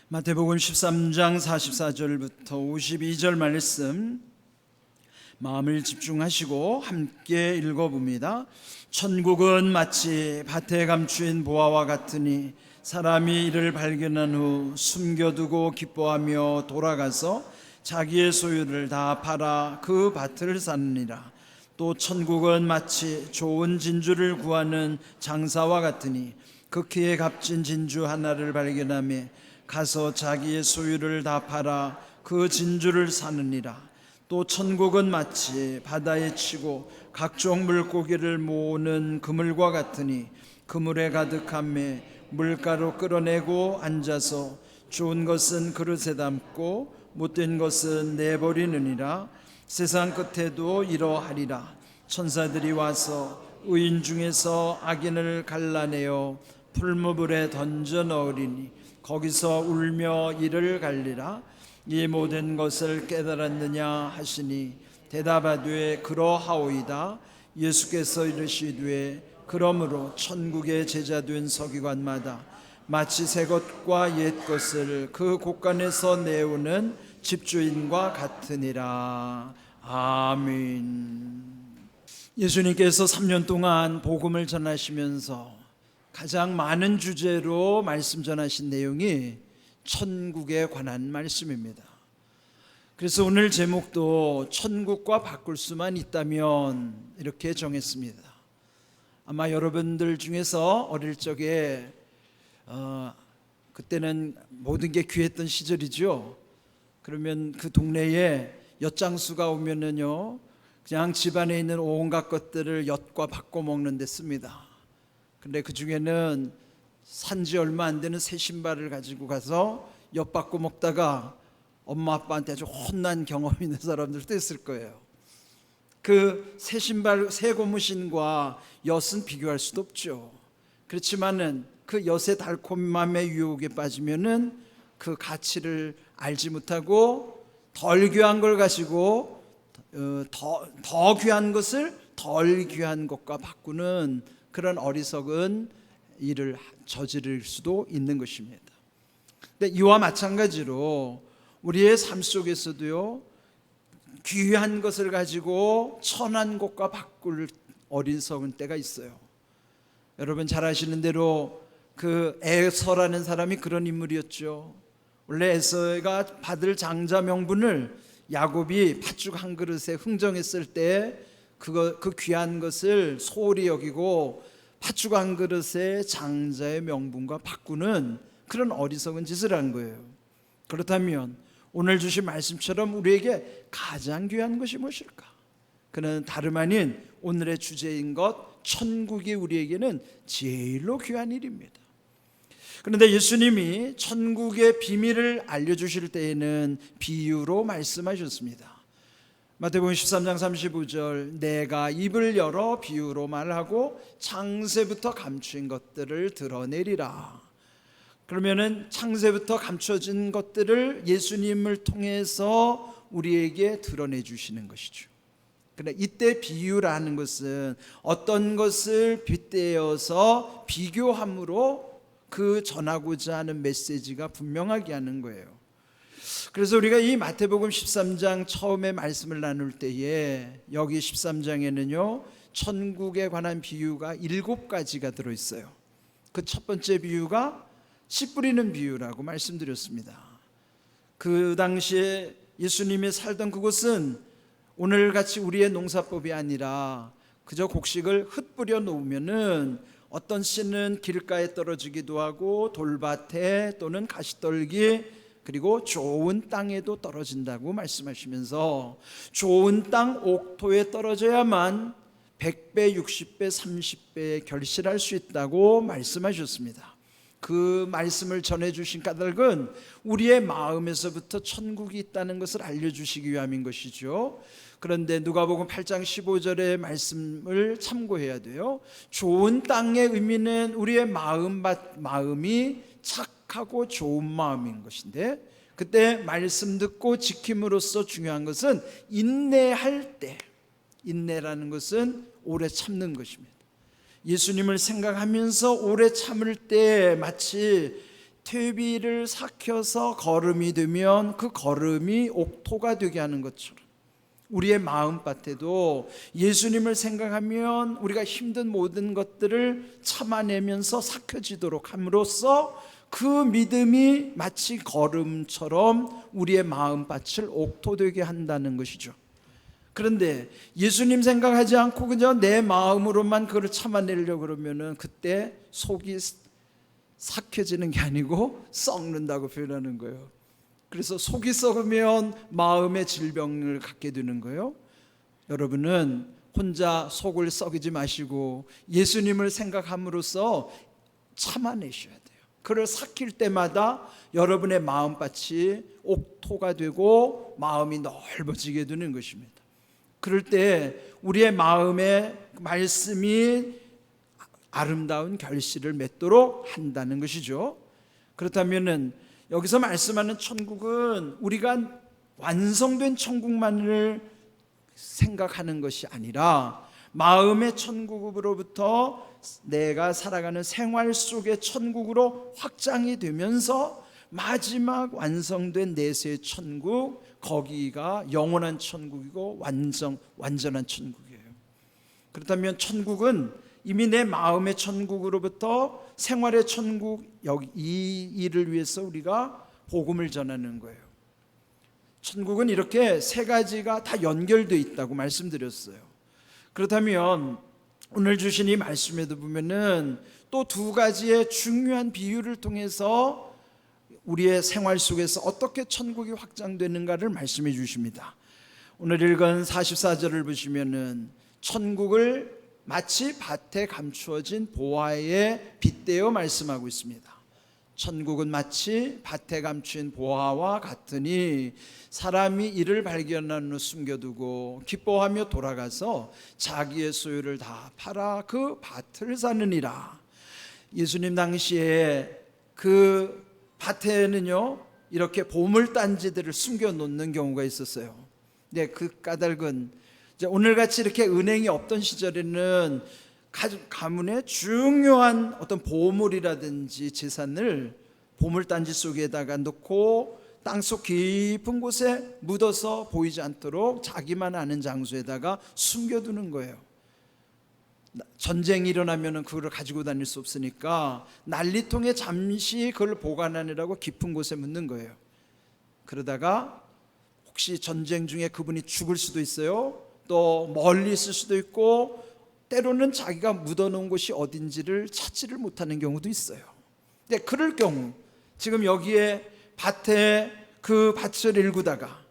마태복음 13장 44절부터 52절 말씀 마음을 집중하시고 함께 읽어봅니다. 천국은 마치 밭에 감추인 보화와 같으니 사람이 이를 발견한 후 숨겨두고 기뻐하며 돌아가서 자기의 소유를 다 팔아 그 밭을 사느니라. 또 천국은 마치 좋은 진주를 구하는 장사와 같으니 극히에 값진 진주 하나를 발견하며 가서 자기의 소유를 다 팔아 그 진주를 사느니라. 또 천국은 마치 바다에 치고 각종 물고기를 모으는 그물과 같으니 그물에 가득함에 물가로 끌어내고 앉아서 좋은 것은 그릇에 담고 못된 것은 내버리느니라. 세상 끝에도 이러하리라. 천사들이 와서 의인 중에서 악인을 갈라내어 풀무불에 던져 넣으리니 거기서 울며 이를 갈리라. 이 모든 것을 깨달았느냐 하시니 대답하되 그러하오이다. 예수께서 이르시되 그러므로 천국의 제자된 서기관마다 마치 새 것과 옛 것을 그 곳간에서 내오는 집주인과 같으니라. 아멘. 예수님께서 3년 동안 복음을 전하시면서 가장 많은 주제로 말씀 전하신 내용이 천국에 관한 말씀입니다. 그래서 오늘 제목도 천국과 바꿀 수만 있다면 이렇게 정했습니다. 아마 여러분들 중에서 어릴 적에 그때는 모든 게 귀했던 시절이죠. 그러면 그 동네에 엿장수가 오면은요, 그냥 집안에 있는 온갖 것들을 엿과 바꿔 먹는 데 씁니다. 근데 그 중에는 산지 얼마 안 되는 새 신발을 가지고 가서 엿 바꿔 먹다가 엄마 아빠한테 아주 혼난 경험이 있는 사람들도 있을 거예요. 그 새 신발, 새 고무신과 엿은 비교할 수도 없죠. 그렇지만은 그 엿의 달콤함의 유혹에 빠지면은 그 가치를 알지 못하고 덜 귀한 걸 가지고 더 귀한 것을 덜 귀한 것과 바꾸는 그런 어리석은 일을 저지를 수도 있는 것입니다. 근데 이와 마찬가지로 우리의 삶 속에서도요, 귀한 것을 가지고 천한 것과 바꿀 어리석은 때가 있어요. 여러분 잘 아시는 대로 그 에서라는 사람이 그런 인물이었죠. 원래 에서가 받을 장자 명분을 야곱이 팥죽 한 그릇에 흥정했을 때 그 귀한 것을 소홀히 여기고 팥죽 한 그릇에 장자의 명분과 바꾸는 그런 어리석은 짓을 한 거예요. 그렇다면 오늘 주신 말씀처럼 우리에게 가장 귀한 것이 무엇일까? 그는 다름 아닌 오늘의 주제인 것, 천국이 우리에게는 제일로 귀한 일입니다. 그런데 예수님이 천국의 비밀을 알려주실 때에는 비유로 말씀하셨습니다. 마태복음 13장 35절 내가 입을 열어 비유로 말하고 창세부터 감추인 것들을 드러내리라. 그러면은 창세부터 감춰진 것들을 예수님을 통해서 우리에게 드러내 주시는 것이죠. 그런데 이때 비유라는 것은 어떤 것을 빗대어서 비교함으로 그 전하고자 하는 메시지가 분명하게 하는 거예요. 그래서 우리가 이 마태복음 13장 처음에 말씀을 나눌 때에 여기 13장에는요 천국에 관한 비유가 7가지가 들어있어요. 그 첫 번째 비유가 씨 뿌리는 비유라고 말씀드렸습니다. 그 당시에 예수님이 살던 그곳은 오늘같이 우리의 농사법이 아니라 그저 곡식을 흩뿌려 놓으면은 어떤 씨는 길가에 떨어지기도 하고 돌밭에 또는 가시떨기 그리고 좋은 땅에도 떨어진다고 말씀하시면서 좋은 땅 옥토에 떨어져야만 100배, 60배, 30배에 결실할 수 있다고 말씀하셨습니다. 그 말씀을 전해주신 까닭은 우리의 마음에서부터 천국이 있다는 것을 알려주시기 위함인 것이죠. 그런데 누가복음 8장 15절의 말씀을 참고해야 돼요. 좋은 땅의 의미는 우리의 마음이 착하고 좋은 마음인 것인데, 그때 말씀 듣고 지킴으로써 중요한 것은 인내할 때, 인내라는 것은 오래 참는 것입니다. 예수님을 생각하면서 오래 참을 때 마치 퇴비를 삭혀서 거름이 되면 그 거름이 옥토가 되게 하는 것처럼 우리의 마음밭에도 예수님을 생각하면 우리가 힘든 모든 것들을 참아내면서 삭혀지도록 함으로써 그 믿음이 마치 거름처럼 우리의 마음밭을 옥토되게 한다는 것이죠. 그런데 예수님 생각하지 않고 그저 내 마음으로만 그걸 참아내려고 그러면은 그때 속이 삭혀지는 게 아니고 썩는다고 표현하는 거예요. 그래서 속이 썩으면 마음의 질병을 갖게 되는 거예요. 여러분은 혼자 속을 썩이지 마시고 예수님을 생각함으로써 참아내셔야 돼요. 그를 삭힐 때마다 여러분의 마음밭이 옥토가 되고 마음이 넓어지게 되는 것입니다. 그럴 때 우리의 마음에 말씀이 아름다운 결실을 맺도록 한다는 것이죠. 그렇다면은 여기서 말씀하는 천국은 우리가 완성된 천국만을 생각하는 것이 아니라 마음의 천국으로부터 내가 살아가는 생활 속의 천국으로 확장이 되면서 마지막 완성된 내세의 천국, 거기가 영원한 천국이고 완전한 천국이에요. 그렇다면 천국은 이미 내 마음의 천국으로부터 생활의 천국, 여기 이 일을 위해서 우리가 복음을 전하는 거예요. 천국은 이렇게 세 가지가 다 연결되어 있다고 말씀드렸어요. 그렇다면 오늘 주신 이 말씀에도 보면은 또 두 가지의 중요한 비유를 통해서 우리의 생활 속에서 어떻게 천국이 확장되는가를 말씀해 주십니다. 오늘 읽은 44절을 보시면은 천국을 마치 밭에 감추어진 보화에 빗대어 말씀하고 있습니다. 천국은 마치 밭에 감춘 보화와 같으니 사람이 이를 발견한 후 숨겨두고 기뻐하며 돌아가서 자기의 소유를 다 팔아 그 밭을 사느니라. 예수님 당시에 그 밭에는요 이렇게 보물단지들을 숨겨놓는 경우가 있었어요. 근데 그 까닭은 오늘같이 이렇게 은행이 없던 시절에는 가문의 중요한 어떤 보물이라든지 재산을 보물단지 속에다가 넣고 땅속 깊은 곳에 묻어서 보이지 않도록 자기만 아는 장소에다가 숨겨두는 거예요. 전쟁이 일어나면 그걸 가지고 다닐 수 없으니까 난리통에 잠시 그걸 보관하느라고 깊은 곳에 묻는 거예요. 그러다가 혹시 전쟁 중에 그분이 죽을 수도 있어요. 또 멀리 있을 수도 있고 때로는 자기가 묻어놓은 곳이 어딘지를 찾지를 못하는 경우도 있어요. 근데 그럴 경우 지금 여기에 밭에 그 밭을 일구다가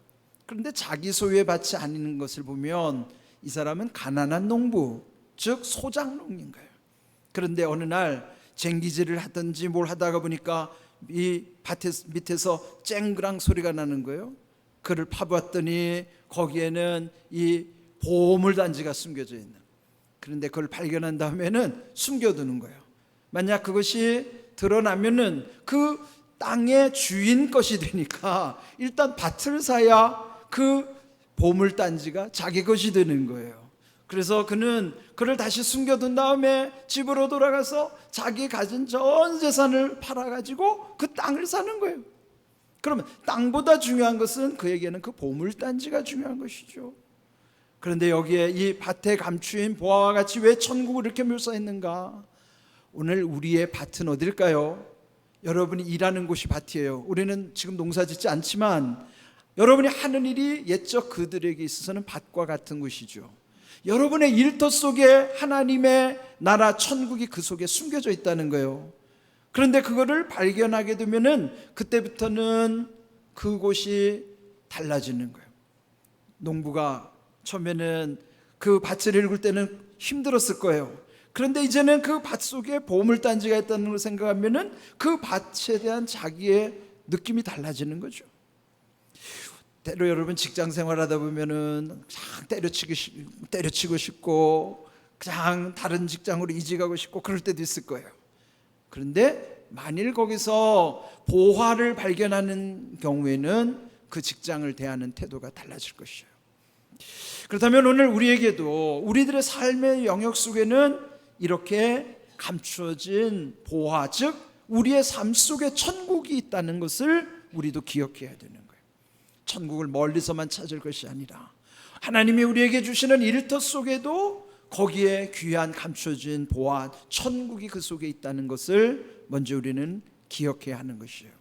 그런데 자기 소유의 밭이 아닌 것을 보면 이 사람은 가난한 농부, 즉 소작농인 거예요. 그런데 어느 날 쟁기질을 하든지 뭘 하다가 보니까 이 밭 밑에서 쨍그랑 소리가 나는 거예요. 그를 파보았더니 거기에는 이 보물단지가 숨겨져 있는. 그런데 그걸 발견한 다음에는 숨겨두는 거예요. 만약 그것이 드러나면은 그 땅의 주인 것이 되니까 일단 밭을 사야 그 보물단지가 자기 것이 되는 거예요. 그래서 그는 그를 다시 숨겨둔 다음에 집으로 돌아가서 자기 가진 전 재산을 팔아가지고 그 땅을 사는 거예요. 그러면 땅보다 중요한 것은 그에게는 그 보물단지가 중요한 것이죠. 그런데 여기에 이 밭에 감추인 보화와 같이 왜 천국을 이렇게 묘사했는가? 오늘 우리의 밭은 어딜까요? 여러분이 일하는 곳이 밭이에요. 우리는 지금 농사 짓지 않지만 여러분이 하는 일이 옛적 그들에게 있어서는 밭과 같은 곳이죠. 여러분의 일터 속에 하나님의 나라 천국이 그 속에 숨겨져 있다는 거예요. 그런데 그거를 발견하게 되면은 그때부터는 그곳이 달라지는 거예요. 농부가 처음에는 그 밭을 일굴 때는 힘들었을 거예요. 그런데 이제는 그 밭 속에 보물단지가 있다는 걸 생각하면은 그 밭에 대한 자기의 느낌이 달라지는 거죠. 때로 여러분 직장 생활하다 보면은 그냥 때려치고 싶고 그냥 다른 직장으로 이직하고 싶고 그럴 때도 있을 거예요. 그런데 만일 거기서 보화를 발견하는 경우에는 그 직장을 대하는 태도가 달라질 것이에요. 그렇다면 오늘 우리에게도 우리들의 삶의 영역 속에는 이렇게 감추어진 보화, 즉 우리의 삶 속에 천국이 있다는 것을 우리도 기억해야 되는 거예요. 천국을 멀리서만 찾을 것이 아니라 하나님이 우리에게 주시는 일터 속에도 거기에 귀한 감춰진 보안, 천국이 그 속에 있다는 것을 먼저 우리는 기억해야 하는 것이에요.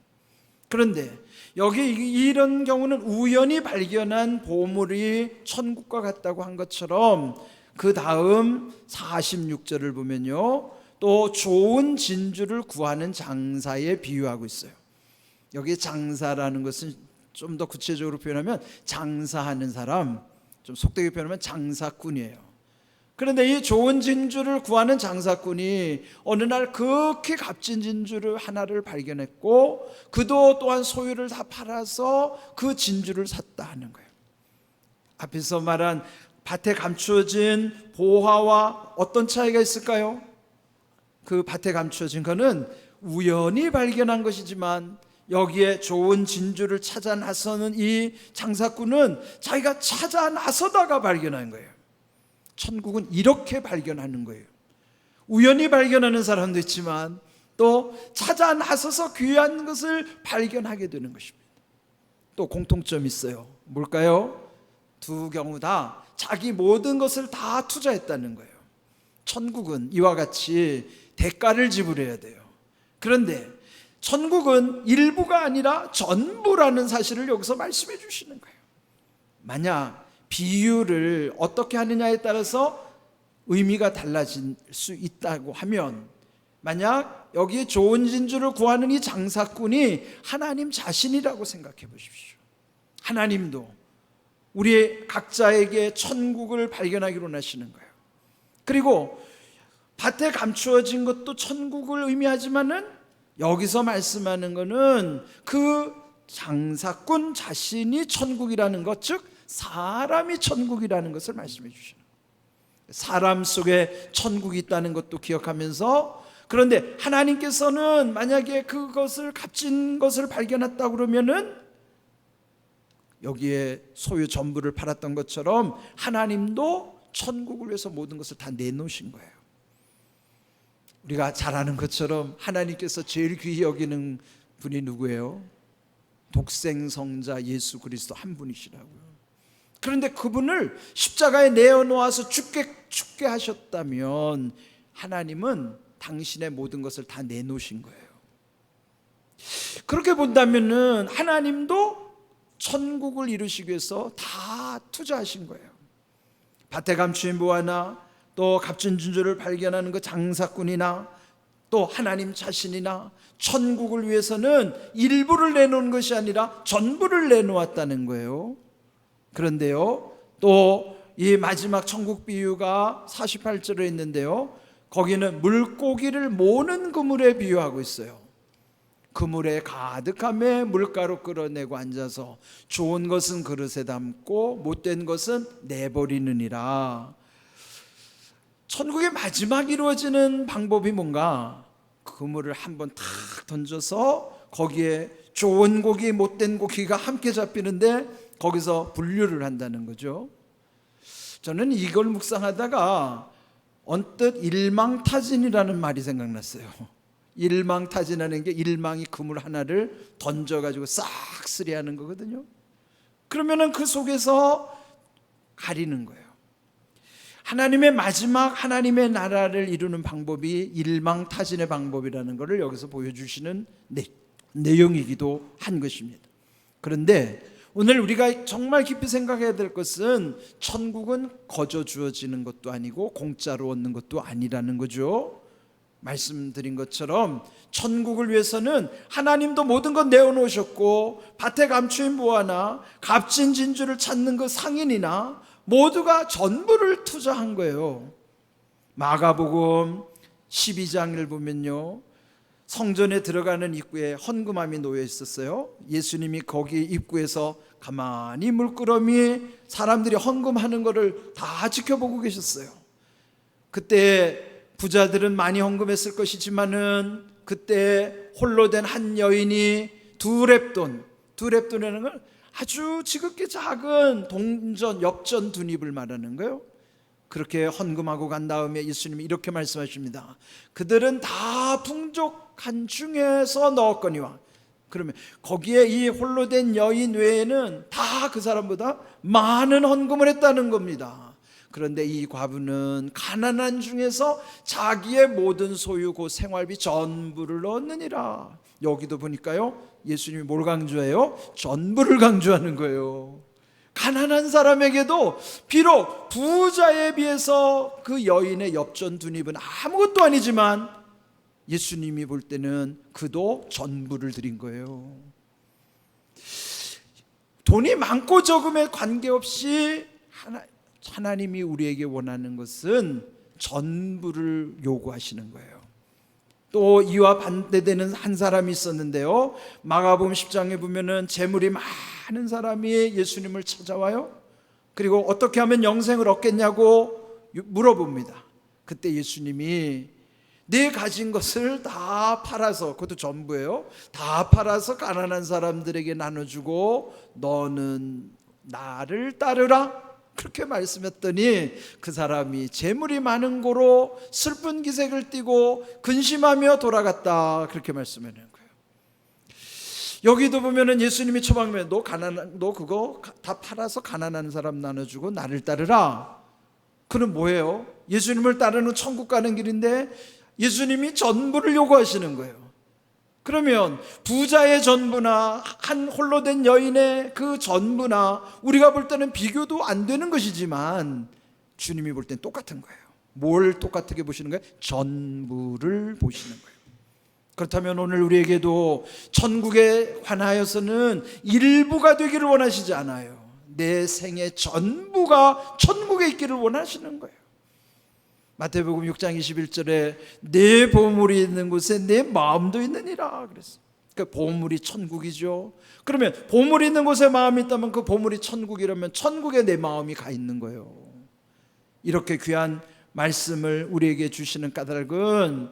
그런데 여기 이런 경우는 우연히 발견한 보물이 천국과 같다고 한 것처럼 그 다음 46절을 보면요, 또 좋은 진주를 구하는 장사에 비유하고 있어요. 여기 장사라는 것은 좀 더 구체적으로 표현하면 장사하는 사람, 좀 속되게 표현하면 장사꾼이에요. 그런데 이 좋은 진주를 구하는 장사꾼이 어느 날 극히 값진 진주를 하나를 발견했고 그도 또한 소유를 다 팔아서 그 진주를 샀다 하는 거예요. 앞에서 말한 밭에 감추어진 보화와 어떤 차이가 있을까요? 그 밭에 감추어진 것은 우연히 발견한 것이지만 여기에 좋은 진주를 찾아 나서는 이 장사꾼은 자기가 찾아 나서다가 발견한 거예요. 천국은 이렇게 발견하는 거예요. 우연히 발견하는 사람도 있지만 또 찾아 나서서 귀한 것을 발견하게 되는 것입니다. 또 공통점이 있어요. 뭘까요? 두 경우 다 자기 모든 것을 다 투자했다는 거예요. 천국은 이와 같이 대가를 지불해야 돼요. 그런데 천국은 일부가 아니라 전부라는 사실을 여기서 말씀해 주시는 거예요. 만약 비유를 어떻게 하느냐에 따라서 의미가 달라질 수 있다고 하면, 만약 여기에 좋은 진주를 구하는 이 장사꾼이 하나님 자신이라고 생각해 보십시오. 하나님도 우리 각자에게 천국을 발견하기로 하시는 거예요. 그리고 밭에 감추어진 것도 천국을 의미하지만은 여기서 말씀하는 것은 그 장사꾼 자신이 천국이라는 것, 즉 사람이 천국이라는 것을 말씀해 주시는 거예요. 사람 속에 천국이 있다는 것도 기억하면서, 그런데 하나님께서는 만약에 그것을 값진 것을 발견했다고 그러면은 여기에 소유 전부를 팔았던 것처럼 하나님도 천국을 위해서 모든 것을 다 내놓으신 거예요. 우리가 잘 아는 것처럼 하나님께서 제일 귀히 여기는 분이 누구예요? 독생성자 예수 그리스도 한 분이시라고요. 그런데 그분을 십자가에 내어놓아서 죽게 하셨다면 하나님은 당신의 모든 것을 다 내놓으신 거예요. 그렇게 본다면은 하나님도 천국을 이루시기 위해서 다 투자하신 거예요. 밭에 감추인 보화나 또 값진 진주를 발견하는 그 장사꾼이나 또 하나님 자신이나 천국을 위해서는 일부를 내놓은 것이 아니라 전부를 내놓았다는 거예요. 그런데요, 또 이 마지막 천국 비유가 48절에 있는데요, 거기는 물고기를 모는 그물에 비유하고 있어요. 그물에 가득함에 물가로 끌어내고 앉아서 좋은 것은 그릇에 담고 못된 것은 내버리느니라. 천국의 마지막 이루어지는 방법이 뭔가? 그물을 한번 탁 던져서 거기에 좋은 고기 못된 고기가 함께 잡히는데 거기서 분류를 한다는 거죠. 저는 이걸 묵상하다가 언뜻 일망타진이라는 말이 생각났어요. 일망타진하는 게 일망이 그물 하나를 던져가지고 싹쓸이하는 거거든요. 그러면은 그 속에서 가리는 거예요. 하나님의 마지막 하나님의 나라를 이루는 방법이 일망타진의 방법이라는 것을 여기서 보여주시는 내용이기도 한 것입니다. 그런데 오늘 우리가 정말 깊이 생각해야 될 것은 천국은 거저 주어지는 것도 아니고 공짜로 얻는 것도 아니라는 거죠. 말씀드린 것처럼 천국을 위해서는 하나님도 모든 것 내어놓으셨고 밭에 감추인 보화나 값진 진주를 찾는 그 상인이나 모두가 전부를 투자한 거예요. 마가복음 12장을 보면요, 성전에 들어가는 입구에 헌금함이 놓여 있었어요. 예수님이 거기 입구에서 가만히 물끄러미 사람들이 헌금하는 것을 다 지켜보고 계셨어요. 그때 부자들은 많이 헌금했을 것이지만은 그때 홀로 된 한 여인이 두 렙돈이라는 걸 아주 지극히 작은 동전, 엽전 두 입을 말하는 거예요. 그렇게 헌금하고 간 다음에 예수님이 이렇게 말씀하십니다. 그들은 다 풍족한 택한 중에서 넣었거니와. 그러면 거기에 이 홀로 된 여인 외에는 다 그 사람보다 많은 헌금을 했다는 겁니다. 그런데 이 과부는 가난한 중에서 자기의 모든 소유 곧 생활비 전부를 넣었느니라. 여기도 보니까요, 예수님이 뭘 강조해요? 전부를 강조하는 거예요. 가난한 사람에게도 비록 부자에 비해서 그 여인의 엽전 두 입은 아무것도 아니지만 예수님이 볼 때는 그도 전부를 드린 거예요. 돈이 많고 적음에 관계없이 하나님이 우리에게 원하는 것은 전부를 요구하시는 거예요. 또 이와 반대되는 한 사람이 있었는데요, 마가복음 10장에 보면은 재물이 많은 사람이 예수님을 찾아와요. 그리고 어떻게 하면 영생을 얻겠냐고 물어봅니다. 그때 예수님이 네 가진 것을 다 팔아서, 그것도 전부예요, 다 팔아서 가난한 사람들에게 나눠주고 너는 나를 따르라, 그렇게 말씀했더니 그 사람이 재물이 많은 고로 슬픈 기색을 띠고 근심하며 돌아갔다, 그렇게 말씀하는 거예요. 여기도 보면은 예수님이 처방하면 너 그거 다 팔아서 가난한 사람 나눠주고 나를 따르라. 그는 뭐예요? 예수님을 따르는 천국 가는 길인데 예수님이 전부를 요구하시는 거예요. 그러면 부자의 전부나 한 홀로 된 여인의 그 전부나 우리가 볼 때는 비교도 안 되는 것이지만 주님이 볼 때는 똑같은 거예요. 뭘 똑같게 보시는 거예요? 전부를 보시는 거예요. 그렇다면 오늘 우리에게도 천국에 관하여서는 일부가 되기를 원하시지 않아요. 내 생의 전부가 천국에 있기를 원하시는 거예요. 마태복음 6장 21절에 내 보물이 있는 곳에 내 마음도 있느니라 그랬어. 그러니까 보물이 천국이죠. 그러면 보물이 있는 곳에 마음이 있다면 그 보물이 천국이라면 천국에 내 마음이 가 있는 거예요. 이렇게 귀한 말씀을 우리에게 주시는 까닭은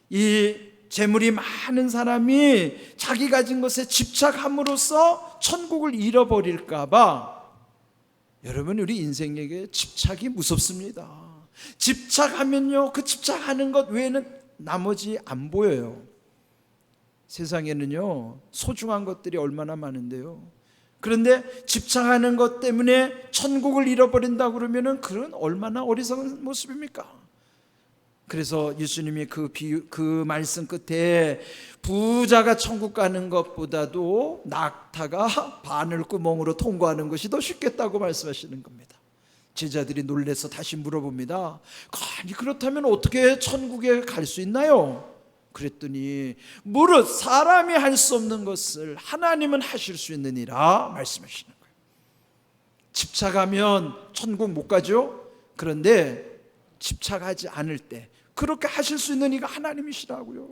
이 재물이 많은 사람이 자기 가진 것에 집착함으로써 천국을 잃어버릴까 봐. 여러분, 우리 인생에게 집착이 무섭습니다. 집착하면요, 그 집착하는 것 외에는 나머지 안 보여요. 세상에는요, 소중한 것들이 얼마나 많은데요. 그런데 집착하는 것 때문에 천국을 잃어버린다고 그러면은 그건 얼마나 어리석은 모습입니까? 그래서 예수님이 그 말씀 끝에 부자가 천국 가는 것보다도 낙타가 바늘구멍으로 통과하는 것이 더 쉽겠다고 말씀하시는 겁니다. 제자들이 놀라서 다시 물어봅니다. 아니, 그렇다면 어떻게 천국에 갈 수 있나요? 그랬더니 무릇 사람이 할 수 없는 것을 하나님은 하실 수 있느니라 말씀하시는 거예요. 집착하면 천국 못 가죠? 그런데 집착하지 않을 때 그렇게 하실 수 있는 이가 하나님이시라고요.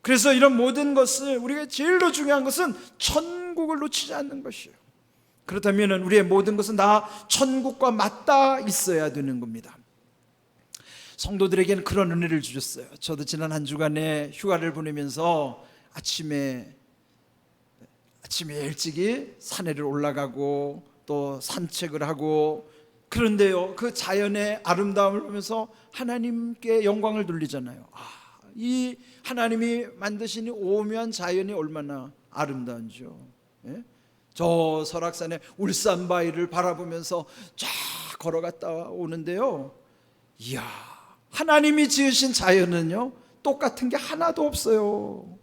그래서 이런 모든 것을, 우리가 제일로 중요한 것은 천국을 놓치지 않는 것이에요. 그렇다면 우리의 모든 것은 다 천국과 맞닿아 있어야 되는 겁니다. 성도들에게는 그런 은혜를 주셨어요. 저도 지난 한 주간에 휴가를 보내면서 아침에 일찍이 산에를 올라가고 또 산책을 하고, 그런데요, 그 자연의 아름다움을 보면서 하나님께 영광을 돌리잖아요. 이 하나님이 만드신 오묘한 자연이 얼마나 아름다운지요. 예? 저 설악산의 울산바위를 바라보면서 쫙 걸어갔다 오는데요, 이야, 하나님이 지으신 자연은요 똑같은 게 하나도 없어요.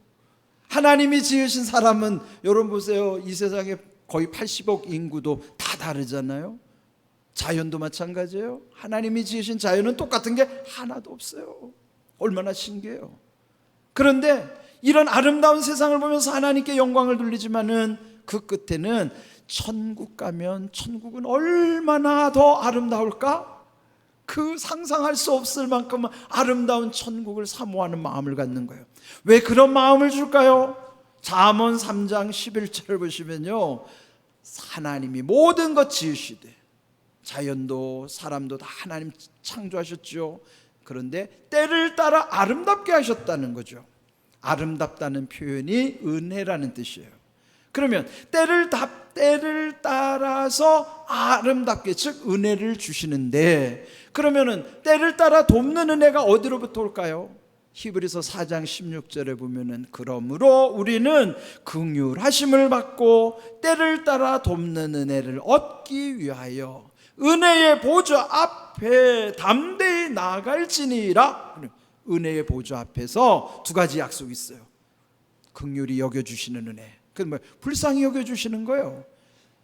하나님이 지으신 사람은, 여러분 보세요, 이 세상에 거의 80억 인구도 다 다르잖아요. 자연도 마찬가지예요. 하나님이 지으신 자연은 똑같은 게 하나도 없어요. 얼마나 신기해요. 그런데 이런 아름다운 세상을 보면서 하나님께 영광을 돌리지만은 그 끝에는 천국 가면 천국은 얼마나 더 아름다울까? 그 상상할 수 없을 만큼 아름다운 천국을 사모하는 마음을 갖는 거예요. 왜 그런 마음을 줄까요? 잠언 3장 11절을 보시면요, 하나님이 모든 것 지으시되, 자연도 사람도 다 하나님 창조하셨죠. 그런데 때를 따라 아름답게 하셨다는 거죠. 아름답다는 표현이 은혜라는 뜻이에요. 그러면 때를 따라서 아름답게, 즉 은혜를 주시는데, 그러면은 때를 따라 돕는 은혜가 어디로부터 올까요? 히브리서 4장 16절에 보면은 그러므로 우리는 긍휼하심을 받고 때를 따라 돕는 은혜를 얻기 위하여 은혜의 보좌 앞에 담대히 나아갈지니라. 은혜의 보좌 앞에서 두 가지 약속이 있어요. 긍휼히 여겨주시는 은혜, 그 뭐 불쌍히 여겨주시는 거예요.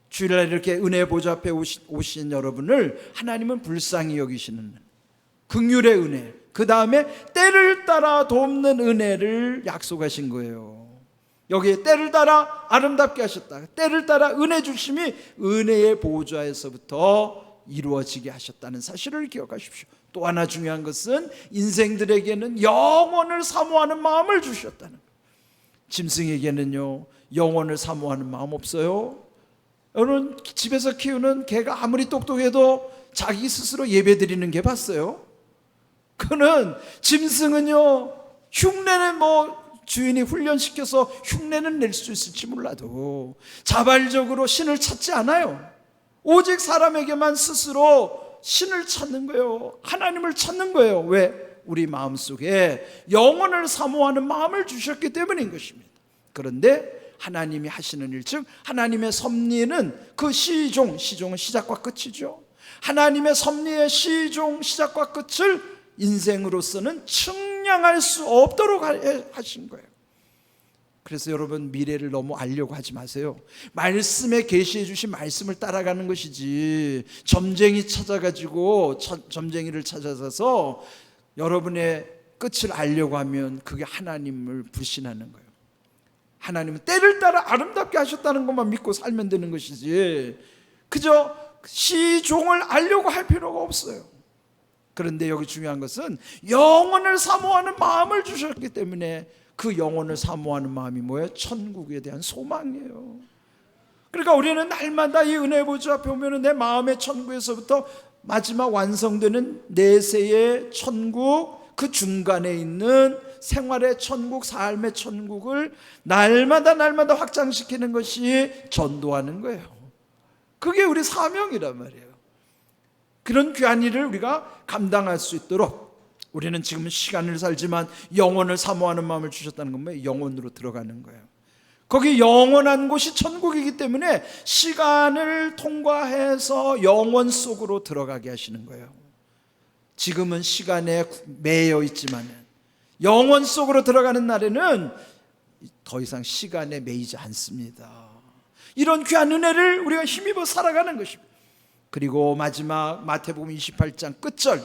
주일날 이렇게 은혜의 보좌 앞에 오신 여러분을 하나님은 불쌍히 여기시는 긍휼의 은혜, 그 다음에 때를 따라 돕는 은혜를 약속하신 거예요. 여기에 때를 따라 아름답게 하셨다, 때를 따라 은혜 주심이 은혜의 보좌에서부터 이루어지게 하셨다는 사실을 기억하십시오. 또 하나 중요한 것은 인생들에게는 영원을 사모하는 마음을 주셨다는 거예요. 짐승에게는요 영원을 사모하는 마음 없어요. 여러분 집에서 키우는 개가 아무리 똑똑해도 자기 스스로 예배 드리는 개 봤어요? 그는 짐승은요 흉내는 주인이 훈련시켜서 흉내는 낼 수 있을지 몰라도 자발적으로 신을 찾지 않아요. 오직 사람에게만 스스로 신을 찾는 거예요. 하나님을 찾는 거예요. 왜? 우리 마음속에 영원을 사모하는 마음을 주셨기 때문인 것입니다. 그런데 하나님이 하시는 일, 즉 하나님의 섭리는 그 시종은 시작과 끝이죠. 하나님의 섭리의 시종, 시작과 끝을 인생으로서는 측량할 수 없도록 하신 거예요. 그래서 여러분 미래를 너무 알려고 하지 마세요. 말씀에 계시해 주신 말씀을 따라가는 것이지 점쟁이 찾아가지고 점쟁이를 찾아서 여러분의 끝을 알려고 하면 그게 하나님을 불신하는 거예요. 하나님은 때를 따라 아름답게 하셨다는 것만 믿고 살면 되는 것이지 그저 시종을 알려고 할 필요가 없어요. 그런데 여기 중요한 것은 영원을 사모하는 마음을 주셨기 때문에 그 영혼을 사모하는 마음이 뭐예요? 천국에 대한 소망이에요. 그러니까 우리는 날마다 이 은혜 보좌 앞에 오면 내 마음의 천국에서부터 마지막 완성되는 내세의 천국, 그 중간에 있는 생활의 천국, 삶의 천국을 날마다 확장시키는 것이 전도하는 거예요. 그게 우리 사명이란 말이에요. 그런 귀한 일을 우리가 감당할 수 있도록 우리는 지금 시간을 살지만 영혼을 사모하는 마음을 주셨다는 건 뭐예요? 영혼으로 들어가는 거예요. 거기 영원한 곳이 천국이기 때문에 시간을 통과해서 영원 속으로 들어가게 하시는 거예요. 지금은 시간에 매여 있지만 영원 속으로 들어가는 날에는 더 이상 시간에 매이지 않습니다. 이런 귀한 은혜를 우리가 힘입어 살아가는 것입니다. 그리고 마지막 마태복음 28장 끝절,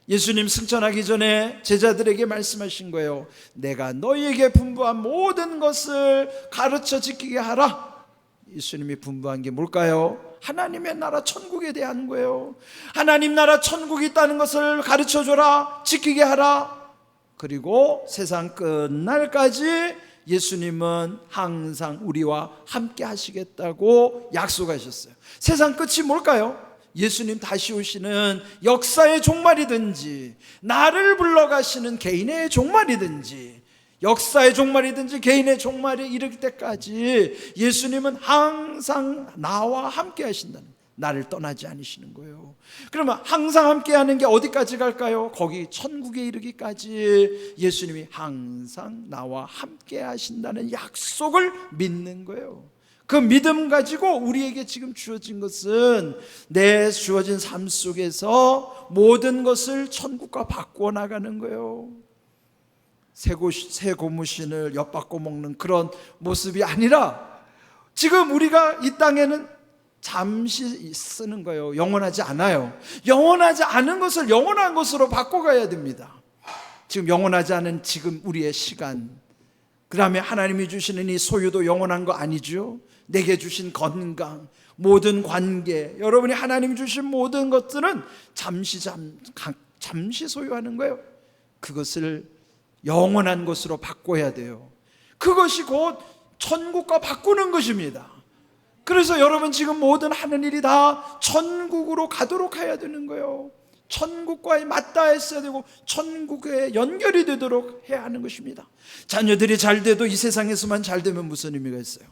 예수님 승천하기 전에 제자들에게 말씀하신 거예요. 내가 너희에게 분부한 모든 것을 가르쳐 지키게 하라. 예수님이 분부한 게 뭘까요? 하나님의 나라 천국에 대한 거예요. 하나님 나라 천국이 있다는 것을 가르쳐 줘라, 지키게 하라. 그리고 세상 끝날까지 예수님은 항상 우리와 함께 하시겠다고 약속하셨어요. 세상 끝이 뭘까요? 예수님 다시 오시는 역사의 종말이든지 나를 불러가시는 개인의 종말이든지 역사의 종말이든지 개인의 종말이 이를 때까지 예수님은 항상 나와 함께 하신다는, 나를 떠나지 않으시는 거예요. 그러면 항상 함께 하는 게 어디까지 갈까요? 거기 천국에 이르기까지 예수님이 항상 나와 함께 하신다는 약속을 믿는 거예요. 그 믿음 가지고 우리에게 지금 주어진 것은 내 주어진 삶 속에서 모든 것을 천국과 바꾸어 나가는 거예요. 새 고무신을 엿바꿔 먹는 그런 모습이 아니라 지금 우리가 이 땅에는 잠시 쓰는 거예요. 영원하지 않아요. 영원하지 않은 것을 영원한 것으로 바꿔가야 됩니다. 지금 영원하지 않은 지금 우리의 시간, 그 다음에 하나님이 주시는 이 소유도 영원한 거 아니죠. 내게 주신 건강, 모든 관계, 여러분이 하나님 주신 모든 것들은 잠시 소유하는 거예요. 그것을 영원한 것으로 바꿔야 돼요. 그것이 곧 천국과 바꾸는 것입니다. 그래서 여러분 지금 모든 하는 일이 다 천국으로 가도록 해야 되는 거예요. 천국과 맞닿아 했어야 되고 천국에 연결이 되도록 해야 하는 것입니다. 자녀들이 잘 돼도 이 세상에서만 잘 되면 무슨 의미가 있어요?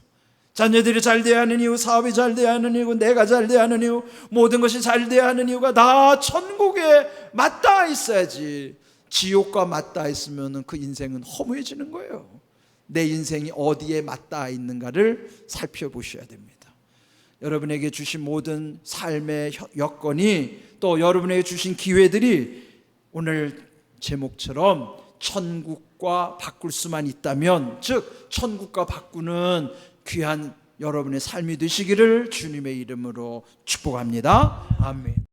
자녀들이 잘 돼야 하는 이유, 사업이 잘 돼야 하는 이유, 내가 잘 돼야 하는 이유, 모든 것이 잘 돼야 하는 이유가 다 천국에 맞닿아 있어야지. 지옥과 맞닿아 있으면 그 인생은 허무해지는 거예요. 내 인생이 어디에 맞닿아 있는가를 살펴보셔야 됩니다. 여러분에게 주신 모든 삶의 여건이, 또 여러분에게 주신 기회들이 오늘 제목처럼 천국과 바꿀 수만 있다면, 즉 천국과 바꾸는 귀한 여러분의 삶이 되시기를 주님의 이름으로 축복합니다. 아멘.